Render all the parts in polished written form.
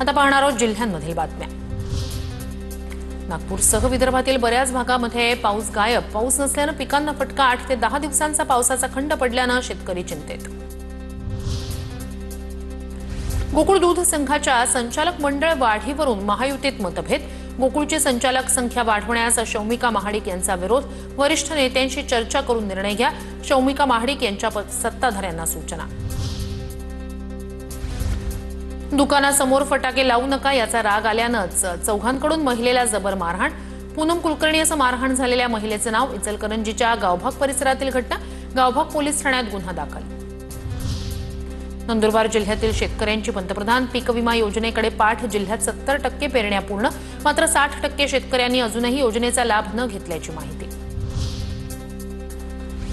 आता पाहणार आहोत जिल्ह्यांमधील बातम्या। नागपूरसह विदर्भातील बऱ्याच भागामध्ये पाऊस गायब। पाऊस नसल्याने पिकांना फटका। 8 ते 10 दिवसांचा पावसाचा खंड पडल्याने शेतकरी चिंतेत। गोकुळ दूध संघाच्या संचालक मंडळ वाढीवरून महायुतीत मतभेद। गोकुळची संचालक संख्या वाढवण्यास शौमिका महाडिक यांचा विरोध। वरिष्ठ नेत्यांशी चर्चा करून निर्णय घ्या, शौमिका महाडिक यांच्या सत्ताधाऱ्यांना सूचना। दुकानासमोर फटाके लावू नका याचा राग आल्यानंच चौघांकडून महिलेला जबर मारहाण। पूनम कुलकर्णी असं मारहाण झालेल्या महिलेचं नाव। इचलकरंजीच्या गावभाग परिसरातील घटना। गावभाग पोलीस ठाण्यात गुन्हा दाखल। नंदुरबार जिल्ह्यातील शेतकऱ्यांची पंतप्रधान पीक विमा योजनेकडे पाठ। जिल्ह्यात 70% पेरण्या पूर्ण, मात्र 60% शेतकऱ्यांनी अजूनही योजनेचा लाभ न घेतल्याची माहिती।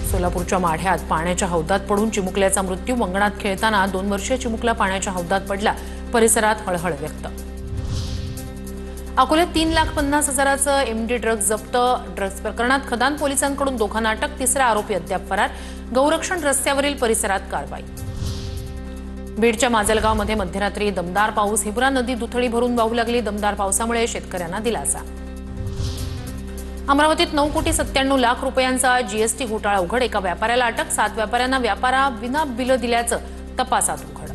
सोलापूरच्या माढ्यात पाण्याच्या हौदात पडून चिमुकल्याचा मृत्यू। मंगणात खेळताना 2 वर्षीय चिमुकला पाण्याच्या हौदात पडला। परिसरात हळहळ व्यक्त। अकोल्यात 3,50,000चं एमडी ड्रग्ज जप्त। ड्रग्ज प्रकरणात खदान पोलिसांकडून दोघांना अटक। तिसरा आरोपी अद्याप फरार। गौरक्षण रस्त्यावरील परिसरात कारवाई। बीडच्या माजलगावमध्ये मध्यरात्री दमदार पाऊस। हिबरा नदी दुथडी भरून वाहू लागली। दमदार पावसामुळे शेतकऱ्यांना दिलासा। अमरावतीत 9,97,00,000 रुपयांचा जीएसटी घोटाळा उघड। एका व्यापाऱ्याला अटक। 7 व्यापाऱ्यांना व्यापाराविना बिलं दिल्याचं तपासात उघड।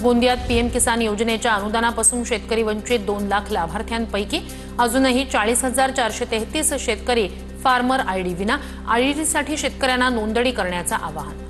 गोंदियात पीएम किसान योजनेच्या अनुदानापासून शेतकरी वंचित। 2 लाख लाभार्थ्यांपैकी अजूनही 40,433 शेतकरी फार्मर आयडी विना। आयडीसाठी शेतकऱ्यांना नोंदणी करण्याचं आवाहन।